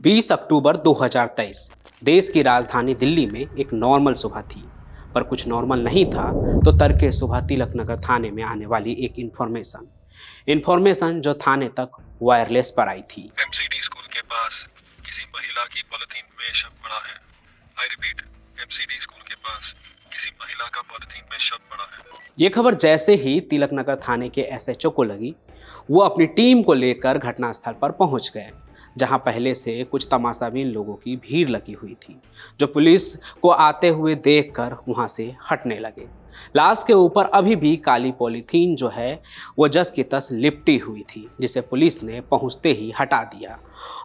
20 अक्टूबर 2023 देश की राजधानी दिल्ली में एक नॉर्मल सुबह थी। पर कुछ नॉर्मल नहीं था तो तड़के सुबह तिलक नगर थाने में आने वाली एक इंफॉर्मेशन जो थाने तक वायरलेस पर आई थी। एमसीडी स्कूल के पास किसी महिला की पॉलिथीन में शव पड़ा है। आई रिपीट, एमसीडी स्कूल के पास किसी महिला का पॉलिथीन में शव पड़ा है। ये खबर जैसे ही तिलक नगर थाने के एसएचओ को लगी, वो अपनी टीम को लेकर घटनास्थल पर पहुंच गए, जहां पहले से कुछ तमाशाबीन लोगों की भीड़ लगी हुई थी, जो पुलिस को आते हुए देखकर वहां से हटने लगे। लाश के ऊपर अभी भी काली पॉलीथीन जो है वो जस की तस लिपटी हुई थी, जिसे पुलिस ने पहुंचते ही हटा दिया।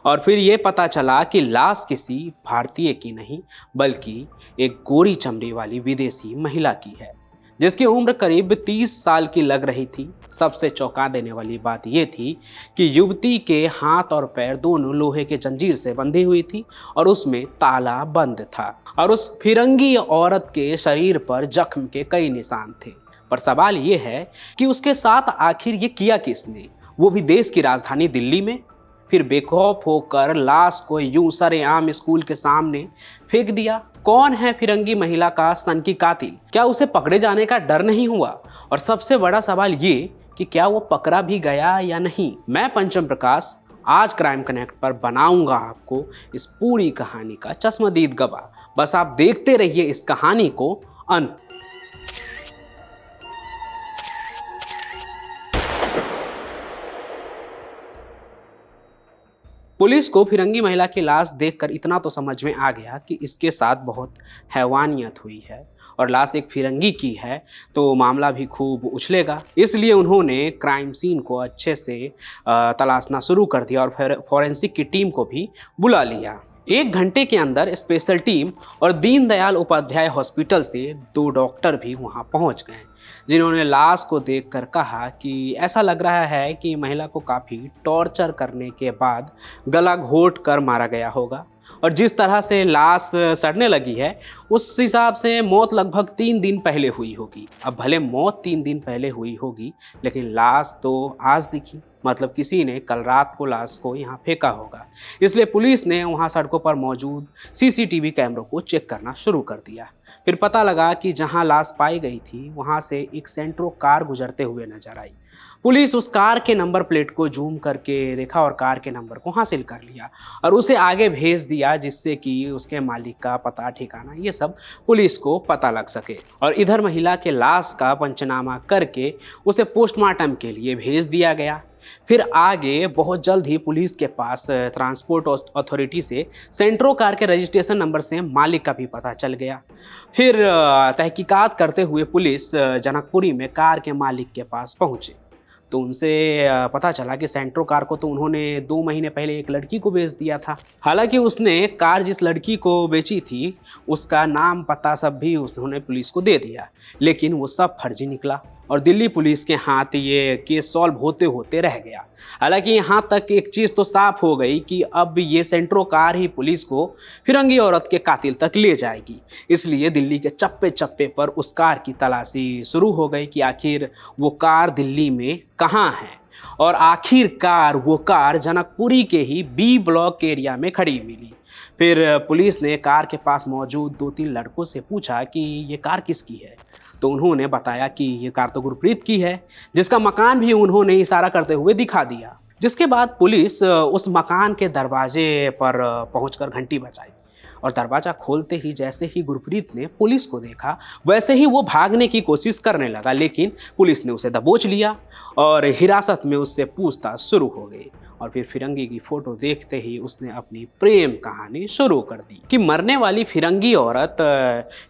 और फिर ये पता चला कि लाश किसी भारतीय की नहीं बल्कि एक गोरी चमड़ी वाली विदेशी महिला की है, जिसकी उम्र करीब 30 साल की लग रही थी। सबसे चौंका देने वाली बात यह थी कि युवती के हाथ और पैर दोनों लोहे के जंजीर से बंधी हुई थी और उसमें ताला बंद था, और उस फिरंगी औरत के शरीर पर जख्म के कई निशान थे। पर सवाल यह है कि उसके साथ आखिर ये किया किसने, वो भी देश की राजधानी दिल्ली में। फिर बेखौफ होकर लाश को यूं सरेआम स्कूल के सामने फेंक दिया। कौन है फिरंगी महिला का सनकी कातिल? क्या उसे पकड़े जाने का डर नहीं हुआ? और सबसे बड़ा सवाल ये कि क्या वो पकड़ा भी गया या नहीं? मैं पंचम प्रकाश आज क्राइम कनेक्ट पर बनाऊंगा आपको इस पूरी कहानी का चश्मदीद गवाह। बस आप देखते रहिए इस कहानी को अंत। पुलिस को फिरंगी महिला की लाश देखकर इतना तो समझ में आ गया कि इसके साथ बहुत हैवानियत हुई है, और लाश एक फिरंगी की है तो मामला भी खूब उछलेगा। इसलिए उन्होंने क्राइम सीन को अच्छे से तलाशना शुरू कर दिया और फिर फॉरेंसिक की टीम को भी बुला लिया। 1 घंटे के अंदर स्पेशल टीम और दीनदयाल उपाध्याय हॉस्पिटल से 2 डॉक्टर भी वहां पहुंच गए, जिन्होंने लाश को देखकर कहा कि ऐसा लग रहा है कि महिला को काफ़ी टॉर्चर करने के बाद गला घोट कर मारा गया होगा, और जिस तरह से लाश सड़ने लगी है उस हिसाब से मौत लगभग 3 दिन पहले हुई होगी। अब भले मौत 3 दिन पहले हुई होगी, लेकिन लाश तो आज दिखी, मतलब किसी ने कल रात को लाश को यहाँ फेंका होगा। इसलिए पुलिस ने वहाँ सड़कों पर मौजूद सीसीटीवी कैमरों को चेक करना शुरू कर दिया। फिर पता लगा कि जहाँ लाश पाई गई थी वहाँ से एक सेंट्रो कार गुजरते हुए नजर आई। पुलिस उस कार के नंबर प्लेट को जूम करके देखा और कार के नंबर को हासिल कर लिया और उसे आगे भेज दिया, जिससे कि उसके मालिक का पता ठिकाना ये सब पुलिस को पता लग सके। और इधर महिला के लाश का पंचनामा करके उसे पोस्टमार्टम के लिए भेज दिया गया। फिर आगे बहुत जल्द ही पुलिस के पास ट्रांसपोर्ट अथॉरिटी से सेंट्रो कार के रजिस्ट्रेशन नंबर से मालिक का भी पता चल गया। फिर तहकीकात करते हुए पुलिस जनकपुरी में कार के मालिक के पास पहुंचे, तो उनसे पता चला कि सेंट्रो कार को तो उन्होंने 2 महीने पहले एक लड़की को बेच दिया था। हालांकि उसने कार जिस लड़की को बेची थी उसका नाम पता सब भी उन्होंने पुलिस को दे दिया, लेकिन वो सब फर्जी निकला और दिल्ली पुलिस के हाथ ये केस सॉल्व होते होते रह गया। हालांकि यहाँ तक एक चीज़ तो साफ हो गई कि अब ये सेंट्रो कार ही पुलिस को फिरंगी औरत के कातिल तक ले जाएगी। इसलिए दिल्ली के चप्पे चप्पे पर उस कार की तलाशी शुरू हो गई कि आखिर वो कार दिल्ली में कहाँ है, और आखिरकार वो कार जनकपुरी के ही बी ब्लॉक एरिया में खड़ी मिली। फिर पुलिस ने कार के पास मौजूद 2-3 लड़कों से पूछा कि ये कार किसकी है, तो उन्होंने बताया कि ये कार तो गुरप्रीत की है, जिसका मकान भी उन्होंने इशारा करते हुए दिखा दिया। जिसके बाद पुलिस उस मकान के दरवाजे पर पहुंचकर घंटी बजाई, और दरवाजा खोलते ही जैसे ही गुरप्रीत ने पुलिस को देखा वैसे ही वो भागने की कोशिश करने लगा, लेकिन पुलिस ने उसे दबोच लिया और हिरासत में उससे पूछताछ शुरू हो गई। और फिर फिरंगी की फोटो देखते ही उसने अपनी प्रेम कहानी शुरू कर दी कि मरने वाली फिरंगी औरत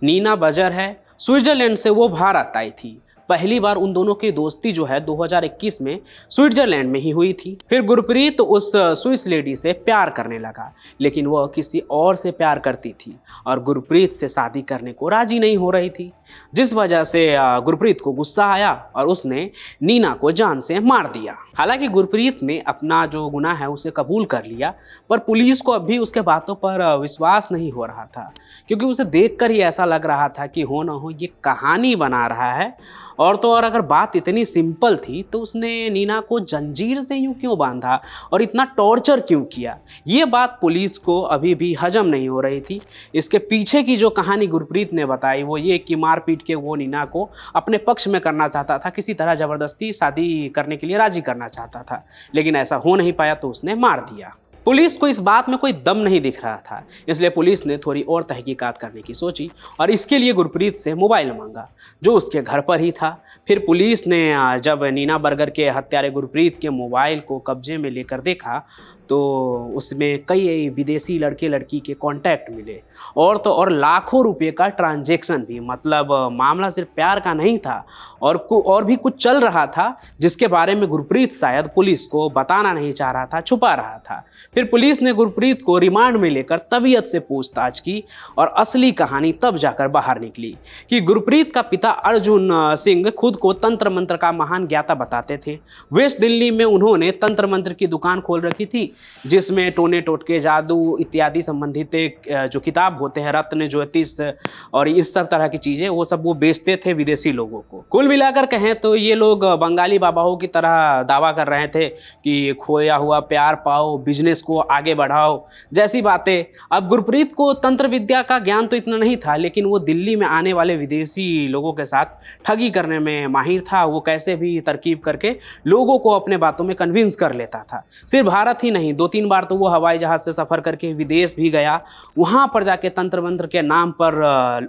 नीना बजर है। स्विट्जरलैंड से वो भारत आई थी। पहली बार उन दोनों की दोस्ती जो है 2021 में स्विट्जरलैंड में ही हुई थी। फिर गुरप्रीत उस स्विस लेडी से प्यार करने लगा, लेकिन वह किसी और से प्यार करती थी और गुरप्रीत से शादी करने को राजी नहीं हो रही थी, जिस वजह से गुरप्रीत को गुस्सा आया और उसने नीना को जान से मार दिया। हालांकि गुरप्रीत ने अपना जो गुनाह है उसे कबूल कर लिया, पर पुलिस को अभी उसके बातों पर विश्वास नहीं हो रहा था, क्योंकि उसे देखकर ही ऐसा लग रहा था कि हो ना हो ये कहानी बना रहा है और तो और अगर बात इतनी सिंपल थी तो उसने नीना को जंजीर से यूं क्यों बांधा और इतना टॉर्चर क्यों किया, ये बात पुलिस को अभी भी हजम नहीं हो रही थी। इसके पीछे की जो कहानी गुरप्रीत ने बताई वो ये कि मारपीट के वो नीना को अपने पक्ष में करना चाहता था, किसी तरह ज़बरदस्ती शादी करने के लिए राजी करना चाहता था, लेकिन ऐसा हो नहीं पाया तो उसने मार दिया। पुलिस को इस बात में कोई दम नहीं दिख रहा था, इसलिए पुलिस ने थोड़ी और तहकीकात करने की सोची और इसके लिए गुरप्रीत से मोबाइल मांगा जो उसके घर पर ही था। फिर पुलिस ने जब नीना बर्गर के हत्यारे गुरप्रीत के मोबाइल को कब्जे में लेकर देखा तो उसमें कई विदेशी लड़के लड़की के कांटेक्ट मिले और तो और लाखों रुपए का ट्रांजैक्शन भी। मतलब मामला सिर्फ प्यार का नहीं था और भी कुछ चल रहा था जिसके बारे में गुरप्रीत शायद पुलिस को बताना नहीं चाह रहा था, छुपा रहा था। फिर पुलिस ने गुरप्रीत को रिमांड में लेकर तबीयत से पूछताछ की और असली कहानी तब जाकर बाहर निकली कि गुरप्रीत का पिता अर्जुन सिंह खुद को तंत्र मंत्र का महान ज्ञाता बताते थे। वेस्ट दिल्ली में उन्होंने तंत्र मंत्र की दुकान खोल रखी थी जिसमें टोने टोटके, जादू इत्यादि संबंधित जो किताब होते हैं, रत्न, ज्योतिष और इस सब तरह की चीज़ें वो सब वो बेचते थे विदेशी लोगों को। कुल मिलाकर कहें तो ये लोग बंगाली बाबाओं की तरह दावा कर रहे थे कि खोया हुआ प्यार पाओ, बिजनेस को आगे बढ़ाओ जैसी बातें। अब गुरप्रीत को तंत्र विद्या का ज्ञान तो इतना नहीं था, लेकिन वो दिल्ली में आने वाले विदेशी लोगों के साथ ठगी करने में माहिर था। वो कैसे भी तरकीब करके लोगों को अपने बातों में कन्विंस कर लेता था। सिर्फ भारत ही नहीं, 2-3 बार तो वो हवाई जहाज से सफ़र करके विदेश भी गया। वहाँ पर जाके तंत्र मंत्र के नाम पर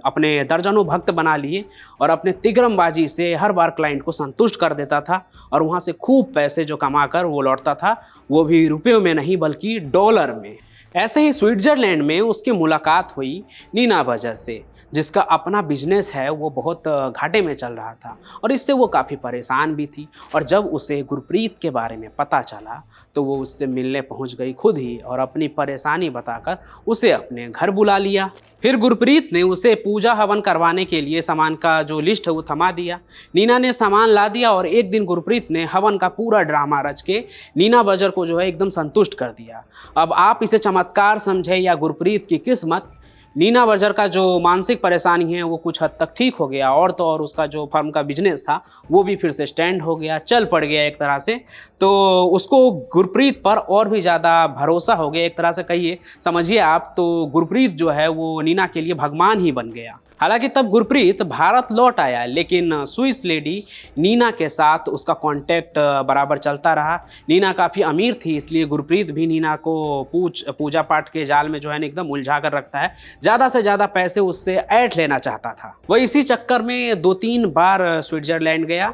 अपने दर्जनों भक्त बना लिए और अपने तिग्रमबाजी से हर बार क्लाइंट को संतुष्ट कर देता था और वहाँ से खूब पैसे जो कमा कर वो लौटता था, वो भी रुपयों में नहीं बल्कि डॉलर में। ऐसे ही स्विट्जरलैंड में उसकी मुलाकात हुई नीना बर्गर से, जिसका अपना बिजनेस है वो बहुत घाटे में चल रहा था और इससे वो काफ़ी परेशान भी थी। और जब उसे गुरप्रीत के बारे में पता चला तो वो उससे मिलने पहुंच गई खुद ही और अपनी परेशानी बताकर उसे अपने घर बुला लिया। फिर गुरप्रीत ने उसे पूजा हवन करवाने के लिए सामान का जो लिस्ट है वो थमा दिया। नीना ने सामान ला दिया और एक दिन गुरप्रीत ने हवन का पूरा ड्रामा रच के नीना बर्गर को जो है एकदम संतुष्ट कर दिया। अब आप इसे चमत्कार समझे या गुरप्रीत की किस्मत, नीना बर्गर का जो मानसिक परेशानी है वो कुछ हद तक ठीक हो गया और तो और उसका जो फर्म का बिजनेस था वो भी फिर से स्टैंड हो गया, चल पड़ गया एक तरह से। तो उसको गुरप्रीत पर और भी ज़्यादा भरोसा हो गया, एक तरह से कहिए, समझिए आप। तो गुरप्रीत जो है वो नीना के लिए भगवान ही बन गया। हालांकि तब गुरप्रीत भारत लौट आया, लेकिन स्विस लेडी नीना के साथ उसका कांटेक्ट बराबर चलता रहा। नीना काफ़ी अमीर थी, इसलिए गुरप्रीत भी नीना को पूजा पाठ के जाल में जो है एकदम उलझा कर रखता है। ज़्यादा से ज़्यादा पैसे उससे ऐंठ लेना चाहता था। वह इसी चक्कर में 2-3 बार स्विट्जरलैंड गया।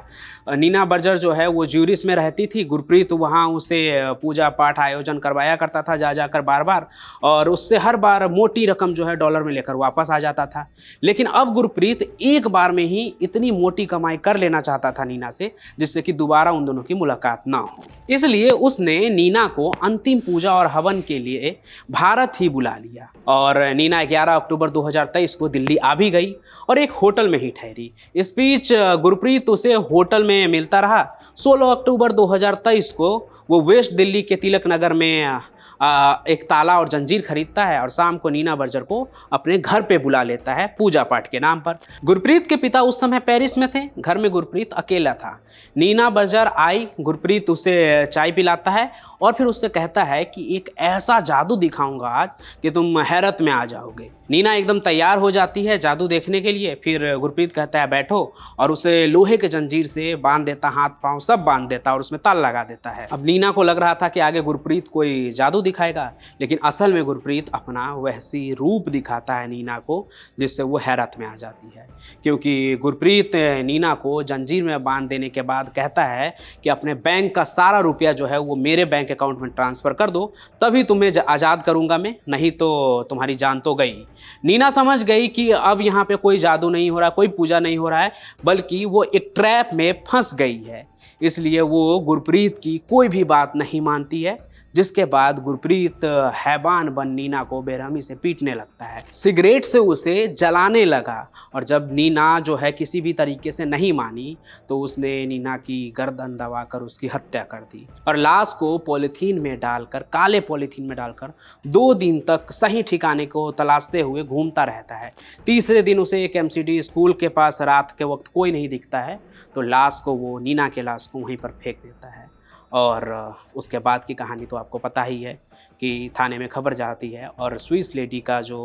नीना बर्गर जो है वो ज्यूरिख में रहती थी। गुरप्रीत वहाँ उसे पूजा पाठ आयोजन करवाया करता था जा जाकर बार बार, और उससे हर बार मोटी रकम जो है डॉलर में लेकर वापस आ जाता था। लेकिन अब गुरप्रीत एक बार में ही इतनी मोटी कमाई कर लेना चाहता था नीना से, जिससे कि दोबारा उन दोनों की मुलाकात ना हो। इसलिए उसने नीना को अंतिम पूजा और हवन के लिए भारत ही बुला लिया और नीना 11 अक्टूबर 2023 को दिल्ली आ भी गई और एक होटल में ही ठहरी। इस बीच गुरप्रीत उसे होटल में मिलता रहा। 16 अक्टूबर 2023 को वो वेस्ट दिल्ली के तिलक नगर में एक ताला और जंजीर खरीदता है और शाम को नीना बर्गर को अपने घर पे बुला लेता है पूजा पाठ के नाम पर। गुरप्रीत के पिता उस समय पेरिस में थे, घर में गुरप्रीत अकेला था। नीना बर्गर आई, गुरप्रीत उसे चाय पिलाता है और फिर उससे कहता है कि एक ऐसा जादू दिखाऊंगा आज कि तुम हैरत में आ जाओगे। नीना एकदम तैयार हो जाती है जादू देखने के लिए। फिर गुरप्रीत कहता है बैठो, और उसे लोहे के जंजीर से बांध देता, हाथ पांव सब बांध देता और उसमें ताल लगा देता है। अब नीना को लग रहा था कि आगे गुरप्रीत कोई जादू दिखाएगा, लेकिन असल में गुरप्रीत अपना वैसी रूप दिखाता है नीना को जिससे वो हैरत में आ जाती है। क्योंकि गुरप्रीत नीना को जंजीर में बांध देने के बाद कहता है कि अपने बैंक का सारा रुपया जो है वो मेरे बैंक अकाउंट में ट्रांसफ़र कर दो, तभी तुम्हें आज़ाद करूंगा मैं, नहीं तो तुम्हारी जान तो गई। नीना समझ गई कि अब यहाँ पे कोई जादू नहीं हो रहा, कोई पूजा नहीं हो रहा है, बल्कि वो एक ट्रैप में फंस गई है। इसलिए वो गुरप्रीत की कोई भी बात नहीं मानती है। जिसके बाद गुरप्रीत हैवान बन नीना को बेरहमी से पीटने लगता है, सिगरेट से उसे जलाने लगा। और जब नीना जो है किसी भी तरीके से नहीं मानी तो उसने नीना की गर्दन दबाकर उसकी हत्या कर दी और लाश को पॉलीथीन में डालकर, काले पॉलीथीन में डालकर 2 दिन तक सही ठिकाने को तलाशते हुए घूमता रहता है। तीसरे दिन उसे एक एमसीडी स्कूल के पास रात के वक्त कोई नहीं दिखता है तो लाश को, वो नीना के लाश को वहीं पर फेंक देता है। और उसके बाद की कहानी तो आपको पता ही है कि थाने में खबर जाती है और स्विस लेडी का जो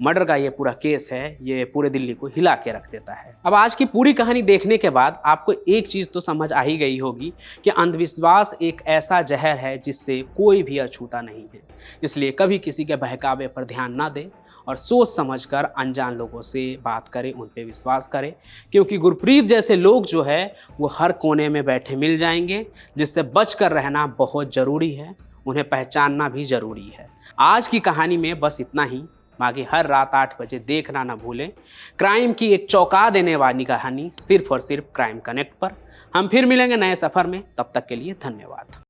मर्डर का ये पूरा केस है, ये पूरे दिल्ली को हिला के रख देता है। अब आज की पूरी कहानी देखने के बाद आपको एक चीज़ तो समझ आ ही गई होगी कि अंधविश्वास एक ऐसा जहर है जिससे कोई भी अछूता नहीं है। इसलिए कभी किसी के बहकावे पर ध्यान ना दें और सोच समझकर अनजान लोगों से बात करें, उन पे विश्वास करें, क्योंकि गुरप्रीत जैसे लोग जो है वो हर कोने में बैठे मिल जाएंगे, जिससे बचकर रहना बहुत ज़रूरी है, उन्हें पहचानना भी ज़रूरी है। आज की कहानी में बस इतना ही। बाकी हर रात 8 बजे देखना ना भूलें क्राइम की एक चौंका देने वाली कहानी, सिर्फ और सिर्फ क्राइम कनेक्ट पर। हम फिर मिलेंगे नए सफ़र में, तब तक के लिए धन्यवाद।